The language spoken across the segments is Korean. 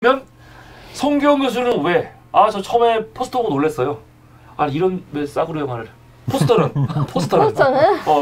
면 송기영 교수는 왜? 아, 저 처음에 포스터 보고 놀랐어요. 아, 이런 왜 싸구려 영화를 포스터는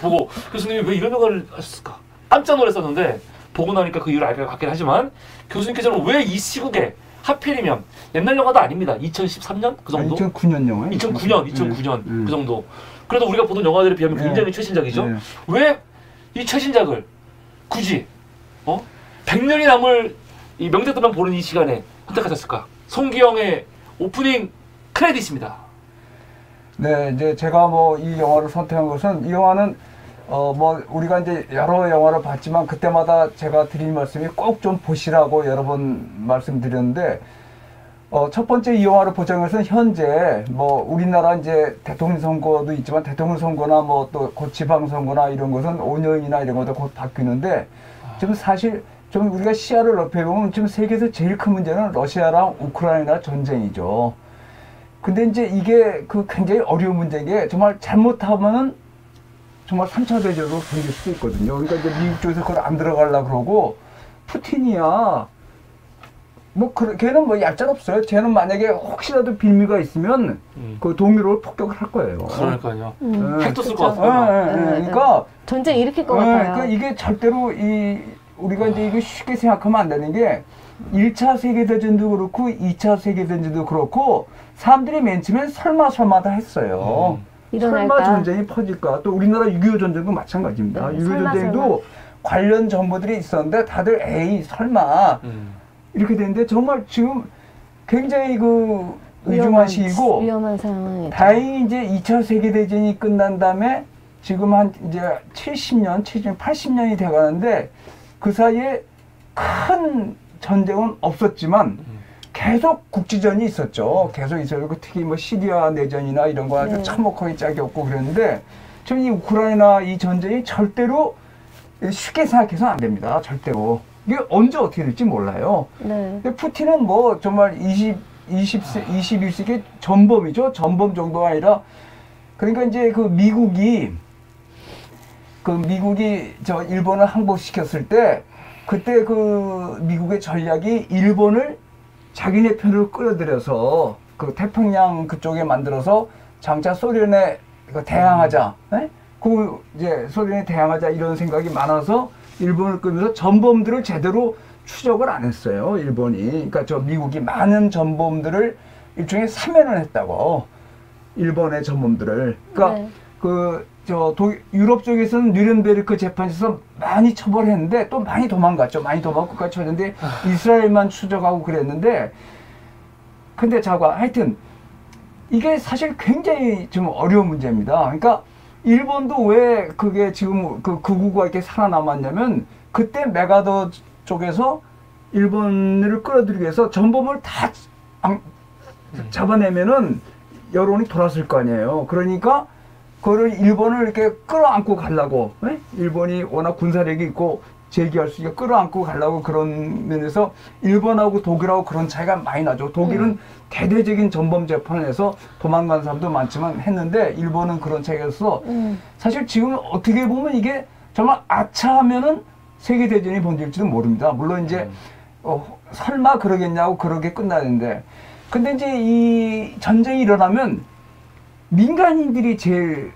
보고 교수님이 왜 이런 영화를 하셨을까? 깜짝 놀랐었는데 보고 나니까 그 이유를 알 것 같긴 하지만 교수님께서는 왜 이 시국에 하필이면 옛날 영화도 아닙니다. 2013년 그 정도? 2009년 영화예요. 2009년 그 정도. 그래도 우리가 보던 영화들에 비하면 굉장히 최신작이죠. 왜 이 최신작을 굳이 100년이 남을 이 명작들만 보는 이 시간에 선택하셨을까? 송기영의 오프닝 크레딧입니다. 네, 이제 제가 뭐 이 영화를 선택한 것은 이 영화는 뭐 우리가 이제 여러 영화를 봤지만 그때마다 제가 드린 말씀이 꼭 좀 보시라고 여러 번 말씀드렸는데 첫 번째 이 영화를 보자는 것은 현재 뭐 우리나라 이제 대통령 선거도 있지만 대통령 선거나 뭐 또 곧 지방 선거나 이런 것은 5년이나 이런 것도 곧 바뀌는데 지금 사실 좀 우리가 시야를 넓혀보면 지금 세계에서 제일 큰 문제는 러시아랑 우크라이나 전쟁이죠. 근데 이제 이게 그 굉장히 어려운 문제인 게 정말 잘못하면은 정말 3차 대전으로 번질 수도 있거든요. 그러니까 이제 미국 쪽에서 그걸 안 들어가려고 그러고 푸틴이야 뭐 걔는 뭐 얄짤없어요. 쟤는 만약에 혹시라도 빌미가 있으면 그 동유럽을 폭격을 할 거예요. 그러니까요. 핵도 쓸 것 같아요. 그러니까 전쟁 일으킬 것 같아요. 그러니까 이게 절대로 우리가 이제 이거 쉽게 생각하면 안 되는 게 1차 세계대전도 그렇고 2차 세계대전도 그렇고 사람들이 맨 처음엔 설마 다 했어요. 설마 전쟁이 퍼질까. 또 우리나라 6.25 전쟁도 마찬가지입니다. 6.25 전쟁도 관련 정보들이 있었는데 다들 에이 설마 이렇게 되는데 정말 지금 굉장히 그 위중한 시기고 위험한 상황이죠. 다행히 이제 2차 세계대전이 끝난 다음에 지금 한 이제 70년, 80년이 돼 가는데 그 사이에 큰 전쟁은 없었지만 계속 국지전이 있었죠. 계속 있어요. 특히 뭐 시리아 내전이나 이런 거 아주 참혹하게 짝이 없고 그랬는데 지금 이 우크라이나 이 전쟁이 절대로 쉽게 생각해서는 안 됩니다. 절대로. 이게 언제 어떻게 될지 몰라요. 근데 푸틴은 뭐 정말 21세기 전범이죠. 전범 정도가 아니라 그러니까 이제 그 미국이 저 일본을 항복시켰을 때 그때 그 미국의 전략이 일본을 자기네 편으로 끌어들여서 그 태평양 그쪽에 만들어서 장차 소련에 대항하자. 그 이제 소련에 대항하자 이런 생각이 많아서 일본을 끌면서 전범들을 제대로 추적을 안 했어요. 일본이. 그러니까 저 미국이 많은 전범들을 일종의 사면을 했다고. 일본의 전범들을. 그러니까 유럽 쪽에서는 뉘른베르크 재판에서 많이 처벌했는데 또 많이 도망갔죠. 많이 도망고 끝까지 쳤는데 이스라엘만 추적하고 그랬는데 근데 하여튼 이게 사실 굉장히 좀 어려운 문제입니다. 그러니까 일본도 왜 그게 지금 그 극우가 이렇게 살아남았냐면 그때 메가더 쪽에서 일본을 끌어들이기 위해서 전범을 다 잡아내면은 여론이 돌았을 거 아니에요. 그러니까 그거를 일본을 이렇게 끌어안고 가려고 일본이 워낙 군사력이 있고 제기할 수 있게 끌어안고 가려고 그런 면에서 일본하고 독일하고 그런 차이가 많이 나죠. 독일은 대대적인 전범 재판을 해서 도망간 사람도 많지만 했는데 일본은 그런 차이가 있어서 사실 지금 어떻게 보면 이게 정말 아차하면은 세계대전이 번질지도 모릅니다. 물론 이제 설마 그러겠냐고 그러게 끝나는데 근데 이제 이 전쟁이 일어나면 민간인들이 제일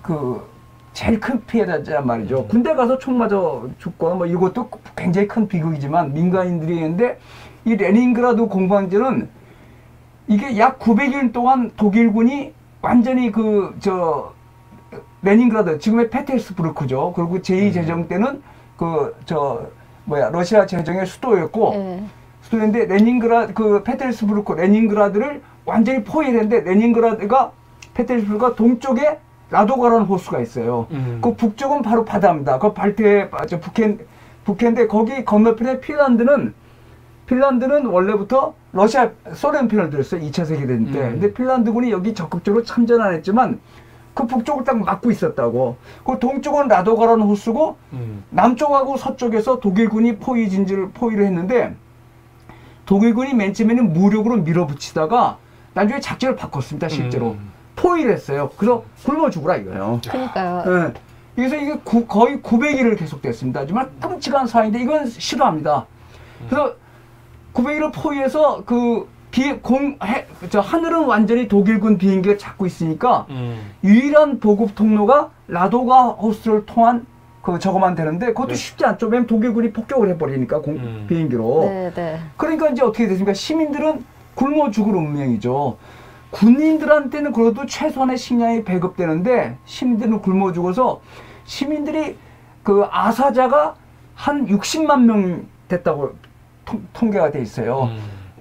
큰 피해자란 말이죠. 군대 가서 총 맞아 죽거나 뭐 이것도 굉장히 큰 비극이지만 민간인들이 있는데 이 레닌그라드 공방제는 이게 약 900일 동안 독일군이 완전히 레닌그라드 지금의 페테르스부르크죠. 그리고 제2제정 때는 러시아 제정의 수도였고 수도인데 페테르스부르크 레닌그라드를 완전히 포위했는데 레닌그라드가 페테르스부르크가 동쪽에 라도가라는 호수가 있어요. 그 북쪽은 바로 바다입니다. 그 북해인데 거기 건너편에 핀란드는 원래부터 소련 편을 들었어요. 2차 세계대전 때. 근데 핀란드군이 여기 적극적으로 참전 안 했지만 그 북쪽을 딱 막고 있었다고. 그 동쪽은 라도가라는 호수고 남쪽하고 서쪽에서 독일군이 포위를 했는데 독일군이 맨 처음에는 무력으로 밀어붙이다가 나중에 작전을 바꿨습니다. 실제로. 포위를 했어요. 그래서 굶어 죽으라 이거예요. 그러니까요. 그래서 이게 거의 900일을 계속됐습니다. 정말 끔찍한 사안인데 이건 싫어합니다. 그래서 901을 포위해서 하늘은 완전히 독일군 비행기가 잡고 있으니까 유일한 보급 통로가 라도가 호스를 통한 저거만 되는데 그것도 네. 쉽지 않죠. 왜냐면 독일군이 폭격을 해버리니까 비행기로. 네, 네. 그러니까 이제 어떻게 됐습니까? 시민들은 굶어 죽을 운명이죠. 군인들한테는 그래도 최소한의 식량이 배급되는데 시민들은 굶어 죽어서 시민들이 아사자가 한 60만 명 됐다고 통계가 돼 있어요.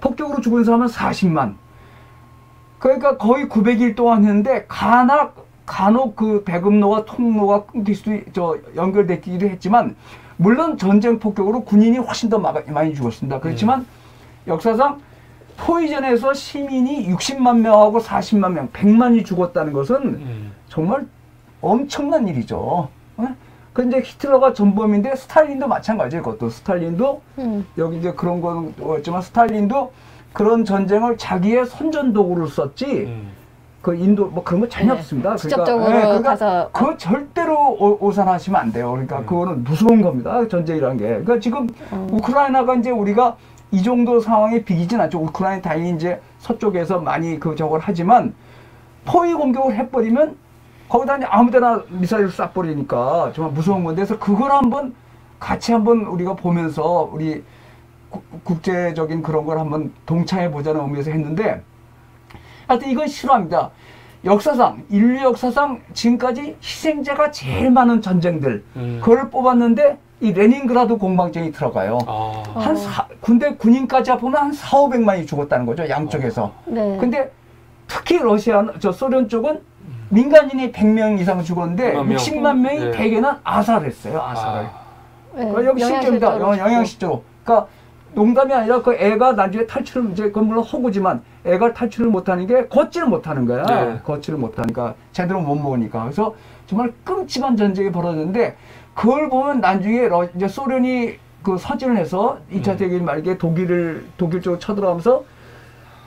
폭격으로 죽은 사람은 40만. 그러니까 거의 900일 동안 했는데 간혹 배급로와 통로가 연결되기도 했지만 물론 전쟁 폭격으로 군인이 훨씬 더 많이 죽었습니다. 그렇지만 역사상 포위전에서 시민이 60만 명하고 40만 명, 100만이 죽었다는 것은 정말 엄청난 일이죠. 근데 히틀러가 전범인데 스탈린도 마찬가지예요. 그것도 스탈린도 여기 이제 그런 거였지만 스탈린도 그런 전쟁을 자기의 선전도구로 썼지. 인도 뭐 그런 거 전혀 없습니다. 직접적으로 가서 그거 절대로 오산하시면 안 돼요. 그러니까 그거는 무서운 겁니다. 전쟁이란 게. 그러니까 지금 우크라이나가 이제 우리가 이 정도 상황에 비기진 않죠. 우크라이나 다행히 이제 서쪽에서 많이 저걸 하지만 포위 공격을 해버리면 거기다 이제 아무데나 미사일을 쏴버리니까 정말 무서운 건데 그래서 그걸 같이 한번 우리가 보면서 우리 국제적인 그런 걸 한번 동참해 보자는 의미에서 했는데 하여튼 이건 싫어합니다. 인류 역사상 지금까지 희생자가 제일 많은 전쟁들 그걸 뽑았는데 이 레닌그라드 공방전이 들어가요. 군인까지 합하면 한 4,500만이 죽었다는 거죠. 양쪽에서. 네. 근데 특히 소련 쪽은 민간인이 100명 이상 죽었는데 60만 명이 대개는 아사를 했어요. 아사를. 여기 실제입니다. 영양실조로. 그러니까 농담이 아니라 애가 나중에 탈출을 그건 물론 허구지만 애가 탈출을 못하는 게 걷지를 못하는 거야. 네. 걷지를 못하니까 제대로 못 먹으니까. 그래서 정말 끔찍한 전쟁이 벌어졌는데 그걸 보면 나중에 이제 소련이 서진을 해서 2차 대전 말기에 독일 쪽으로 쳐들어가면서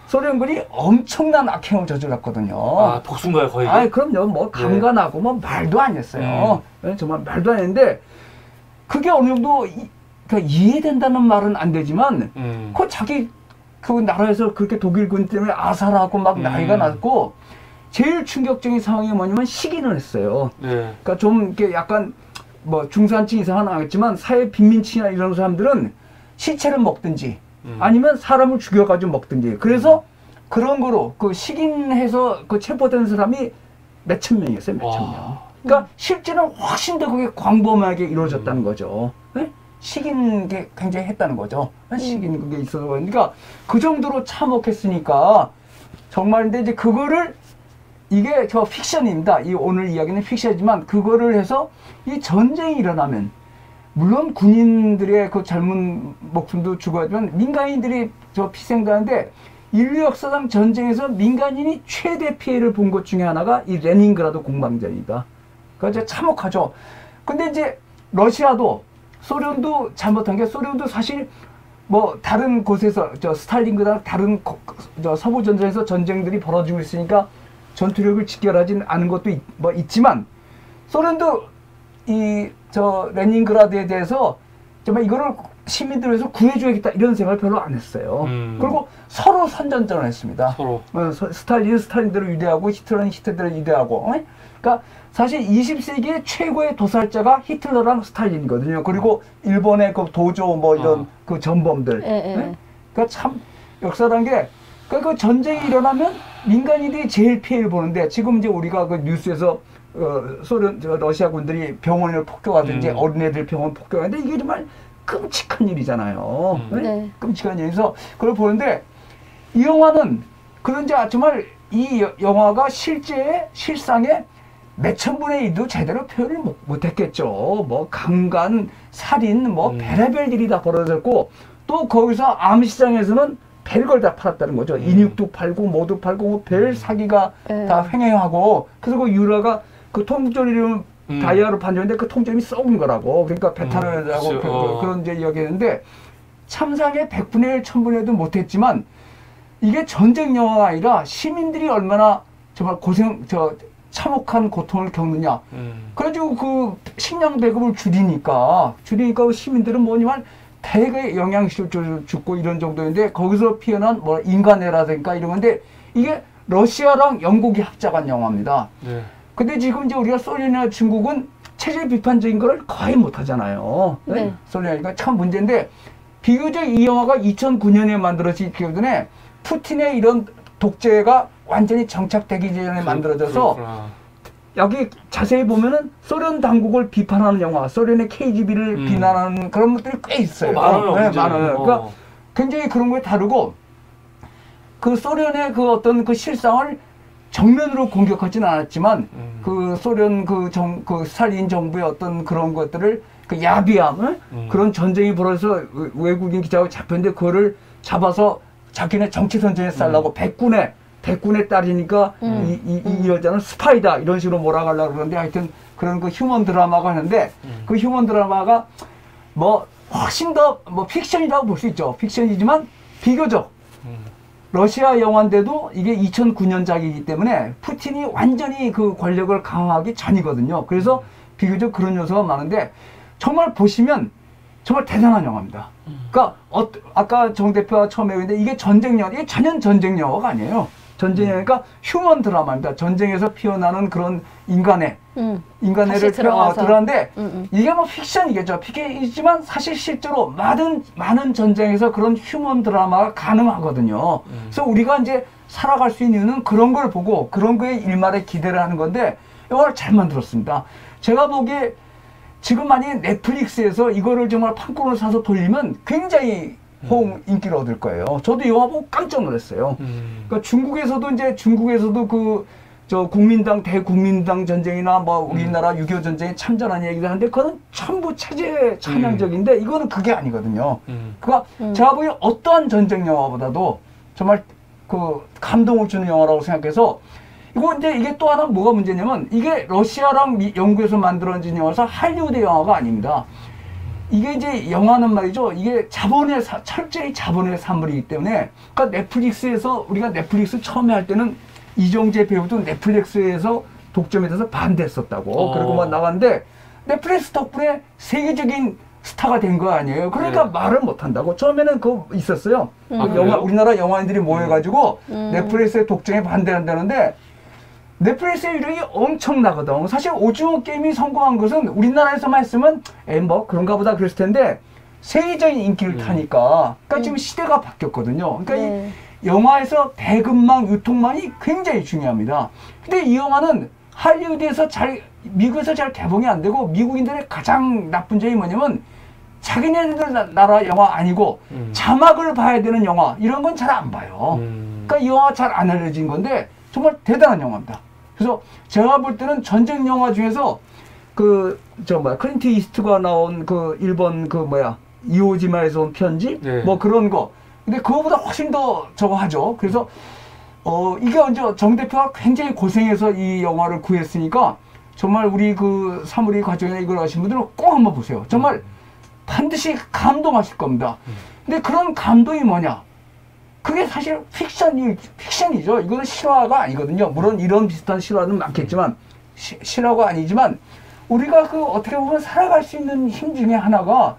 소련군이 엄청난 악행을 저질렀거든요. 복수인가요, 거의? 그럼요. 뭐 강간하고 뭐 말도 안 했어요. 정말 말도 안 했는데 그게 어느 정도 이해된다는 말은 안 되지만 자기 나라에서 그렇게 독일군 때문에 아사라고 막 난리가 났고 제일 충격적인 상황이 뭐냐면 식인을 했어요. 네. 그러니까 좀 이렇게 약간 뭐 중산층 이상은 아니겠지만 사회 빈민층이나 이런 사람들은 시체를 먹든지 아니면 사람을 죽여가지고 먹든지 그래서 그런 거로 식인해서 체포된 사람이 몇천 명이었어요. 몇천 명. 그러니까 실제는 훨씬 더 그게 광범위하게 이루어졌다는 거죠. 네? 식인 게 굉장히 했다는 거죠. 식인 그게 있어서 그러니까 그 정도로 참혹했으니까 정말 근데 이제 그거를 이게 저 픽션입니다. 이 오늘 이야기는 픽션이지만 그거를 해서 이 전쟁이 일어나면 물론 군인들의 젊은 목숨도 죽어야지만 민간인들이 희생자인데 인류 역사상 전쟁에서 민간인이 최대 피해를 본 것 중에 하나가 이 레닌그라드 공방전이다. 그러니까 참혹하죠. 근데 이제 러시아도 소련도 잘못한 게 소련도 사실 뭐 다른 곳에서 스탈린그다 다른 서부 전선에서 전쟁들이 벌어지고 있으니까 전투력을 직결하진 않은 것도 있지만 소련도 레닌그라드에 대해서 정말 이거를 시민들을 위해서 구해줘야겠다 이런 생각을 별로 안 했어요. 그리고 서로 선전전을 했습니다. 서로. 스탈린은 스탈린대로 위대하고 히틀러는 히틀러대로 위대하고. 그러니까 사실 20세기의 최고의 도살자가 히틀러랑 스탈린이거든요. 그리고 일본의 도조 뭐 이런 전범들. 그러니까 참 역사란 게 그 전쟁이 일어나면 민간인들이 제일 피해를 보는데 지금 이제 우리가 뉴스에서 러시아 군들이 병원을 폭격하든지 어린애들 병원 폭격하는데 이게 정말 끔찍한 일이잖아요. 네. 끔찍한 일이서 그걸 보는데 이 영화는 그런지 정말 이 영화가 실상에 몇천 분의 일도 제대로 표현을 못했겠죠. 뭐 강간, 살인, 뭐 별의별 일이 다 벌어졌고 또 거기서 암시장에서는 별걸 다 팔았다는 거죠. 인육도 팔고 뭐도 팔고 뭐 별 사기가 다 횡행하고 그래서 그 유라가 통조림을 다이아로 판정했는데 그 통조림이 썩은 거라고. 그러니까 배탈을 하고 그런 이제 이야기했는데 참상에 100분의 1, 1000분의 1도 못했지만 이게 전쟁 영화가 아니라 시민들이 얼마나 정말 참혹한 고통을 겪느냐. 그래가지고 식량 배급을 줄이니까 시민들은 뭐냐면 대개 영양실조 죽고 이런 정도인데 거기서 피어난 뭐 인간애라든가 이런 건데 이게 러시아랑 영국이 합작한 영화입니다. 네. 근데 지금 이제 우리가 소련이나 중국은 체제 비판적인 걸 거의 못 하잖아요. 네. 소련이니까 참 문제인데 비교적 이 영화가 2009년에 만들어지기 전에 푸틴의 이런 독재가 완전히 정착되기 전에 만들어져서 그렇구나. 여기 자세히 보면은 소련 당국을 비판하는 영화, 소련의 KGB를 비난하는 그런 것들이 꽤 있어요. 많아요. 네, 많아요. 그러니까 어. 굉장히 그런 거에 다르고 그 소련의 그 어떤 그 실상을 정면으로 공격하지는 않았지만 그 소련 그 스탈린 정부의 어떤 그런 것들을 그 야비함, 그런 전쟁이 벌어져서 외국인 기자가 잡혔는데 그거를 잡아서 자기네 정치 선전에 쌀라고 백군의 딸이니까 이 여자는 스파이다 이런 식으로 몰아가려고 그러는데 하여튼 그런 그 휴먼 드라마가 하는데 그 휴먼 드라마가 뭐 훨씬 더 뭐 픽션이라고 볼 수 있죠. 픽션이지만 비교적 러시아 영화인데도 이게 2009년작이기 때문에 푸틴이 완전히 그 권력을 강화하기 전이거든요. 그래서 비교적 그런 요소가 많은데 정말 보시면 정말 대단한 영화입니다. 그러니까 아까 정 대표가 처음에 얘기했는데 이게 전쟁 영화, 이게 전혀 전쟁 영화가 아니에요. 전쟁 영화니까 휴먼 드라마입니다. 전쟁에서 피어나는 그런 인간애를 드러나는데 이게 뭐 픽션이겠죠. 픽션이지만 사실 실제로 많은 전쟁에서 그런 휴먼 드라마가 가능하거든요. 그래서 우리가 이제 살아갈 수 있는 이유는 그런 걸 보고 그런 거에 일말의 기대를 하는 건데 영화를 잘 만들었습니다. 제가 보기에 지금 만약에 넷플릭스에서 이거를 정말 판권을 사서 돌리면 굉장히 인기를 얻을 거예요. 저도 영화 보고 깜짝 놀랐어요. 그러니까 중국에서도 그 저 국민당 대국민당 전쟁이나 뭐 우리나라 6.25 전쟁에 참전한 얘기를 하는데 그거는 전부 체제 찬양적인데 이거는 그게 아니거든요. 그러니까 제가 보기에 어떠한 전쟁 영화보다도 정말 그 감동을 주는 영화라고 생각해서 이게 또 하나 뭐가 문제냐면 이게 러시아랑 영국에서 만들어진 영화라서 할리우드 영화가 아닙니다. 이게 이제 영화는 말이죠. 이게 철저히 자본의 산물이기 때문에 그러니까 넷플릭스에서 우리가 넷플릭스 처음에 할 때는 이정재 배우도 넷플릭스에서 독점에 대해서 반대했었다고 그리고 막 나왔는데 넷플릭스 덕분에 세계적인 스타가 된 거 아니에요. 그러니까 말을 못한다고. 처음에는 그거 있었어요. 우리나라 영화인들이 모여가지고 넷플릭스의 독점에 반대한다는데 넷플릭스의 위력이 엄청나거든. 사실 오징어 게임이 성공한 것은 우리나라에서만 했으면 뭐 그런가 보다 그랬을 텐데 세계적인 인기를 타니까. 그러니까 지금 시대가 바뀌었거든요. 그러니까 이 영화에서 대급망, 유통망이 굉장히 중요합니다. 근데 이 영화는 할리우드에서 미국에서 잘 개봉이 안 되고 미국인들의 가장 나쁜 점이 뭐냐면 자기네들 나라 영화 아니고 자막을 봐야 되는 영화 이런 건 잘 안 봐요. 그러니까 이 영화 잘 안 알려진 건데 정말 대단한 영화입니다. 그래서 제가 볼 때는 전쟁 영화 중에서 클린트 이스트가 나온 그 일본 이오지마에서 온 편지 뭐 그런 거. 근데 그거보다 훨씬 더 저거 하죠. 그래서 이게 먼저 정 대표가 굉장히 고생해서 이 영화를 구했으니까 정말 우리 그 사물이 가족이나 이걸 아시는 분들은 꼭 한번 보세요. 정말 반드시 감동하실 겁니다. 근데 그런 감동이 뭐냐? 그게 사실 픽션이죠. 이거는 실화가 아니거든요. 물론 이런 비슷한 실화는 많겠지만 실화가 아니지만 우리가 어떻게 보면 살아갈 수 있는 힘 중에 하나가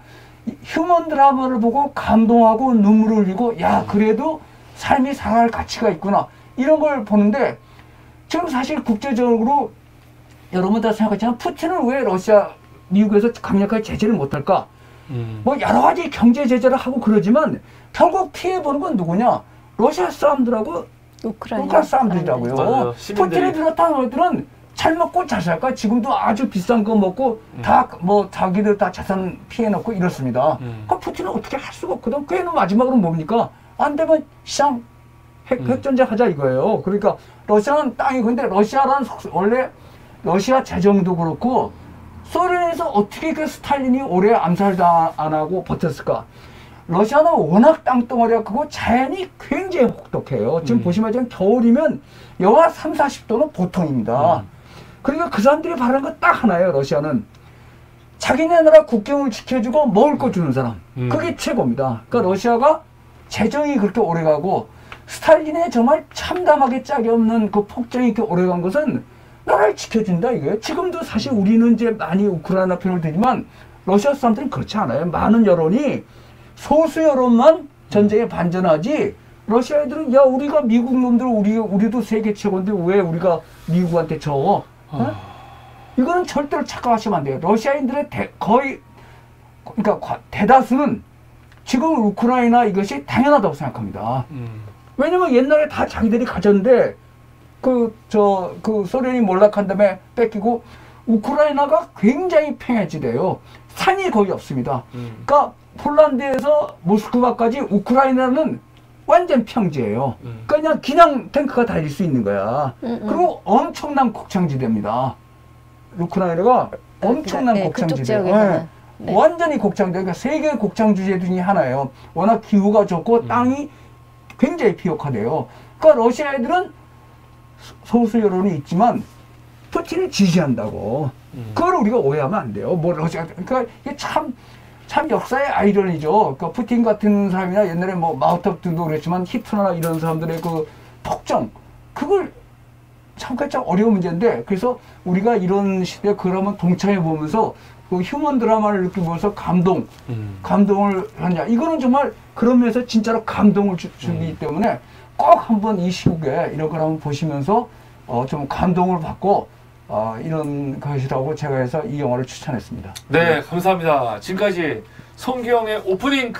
휴먼 드라마를 보고 감동하고 눈물을 흘리고 그래도 삶이 살아갈 가치가 있구나 이런 걸 보는데 지금 사실 국제적으로 여러분 다 생각하지만 푸틴은 왜 미국에서 강력하게 제재를 못할까? 뭐 여러 가지 경제 제재를 하고 그러지만 결국 피해보는 건 누구냐? 러시아 사람들하고 우크라이나 사람들이라고요. 맞아요. 푸틴을 비롯한 너희들은 잘 먹고 잘 살까? 지금도 아주 비싼 거 먹고 자기들 다 자산 피해놓고 이렇습니다. 그러니까 푸틴은 어떻게 할 수가 없거든. 걔는 마지막으로 뭡니까? 안 되면 시장 핵전쟁 하자 이거예요. 그러니까 러시아는 땅이 근데 러시아라는 원래 러시아 재정도 그렇고 소련에서 어떻게 그 스탈린이 오래 암살도 안 하고 버텼을까? 러시아는 워낙 땅덩어리가 크고 자연이 굉장히 혹독해요. 지금 보시면 지금 겨울이면 영하 30~40도는 보통입니다. 그러니까 그 사람들이 바라는 건 딱 하나예요. 러시아는 자기네 나라 국경을 지켜주고 먹을 거 주는 사람. 그게 최고입니다. 그러니까 러시아가 재정이 그렇게 오래가고 스탈린의 정말 참담하게 짝이 없는 그 폭정이 이렇게 오래간 것은 나라를 지켜준다 이거예요. 지금도 사실 우리는 이제 많이 우크라이나 편을 들지만 러시아 사람들은 그렇지 않아요. 많은 여론이 소수 여론만 전쟁에 반전하지. 러시아 애들은 야 우리가 미국 놈들 우리도 세계 최고인데 왜 우리가 미국한테 져? 어? 이거는 절대로 착각하시면 안 돼요. 러시아인들의 거의 그러니까 대다수는 지금 우크라이나 이것이 당연하다고 생각합니다. 왜냐면 옛날에 다 자기들이 가졌는데 그 소련이 몰락한 다음에 뺏기고 우크라이나가 굉장히 평야지대요. 산이 거의 없습니다. 그러니까 폴란드에서 모스크바까지 우크라이나는 완전 평지예요. 그러니까 그냥 탱크가 달릴 수 있는 거야. 그리고 엄청난 곡창지대입니다. 우크라이나가 엄청난 곡창지대. 네. 완전히 곡창지대. 그러니까 세계 곡창지대 중에 하나예요. 워낙 기후가 좋고 땅이 굉장히 비옥하대요. 그러니까 러시아 애들은 소수 여론이 있지만 푸틴을 지지한다고. 그걸 우리가 오해하면 안 돼요. 뭐 러시아 그러니까 이게 참 역사의 아이러니죠. 그러니까 푸틴 같은 사람이나 옛날에 뭐 마오쩌둥도 그랬지만 히틀러나 이런 사람들의 그 폭정 그걸 참기 참 어려운 문제인데 그래서 우리가 이런 시대에 그걸 한번 동참해 보면서 그 휴먼 드라마를 느끼면서 감동을 하냐. 이거는 정말 그런 면에서 진짜로 감동을 주기 때문에 꼭 한번 이 시국에 이런 걸 한번 보시면서 좀 감동을 받고 이런 것이라고 제가 해서 이 영화를 추천했습니다. 네, 감사합니다. 지금까지 송기영의 오프닝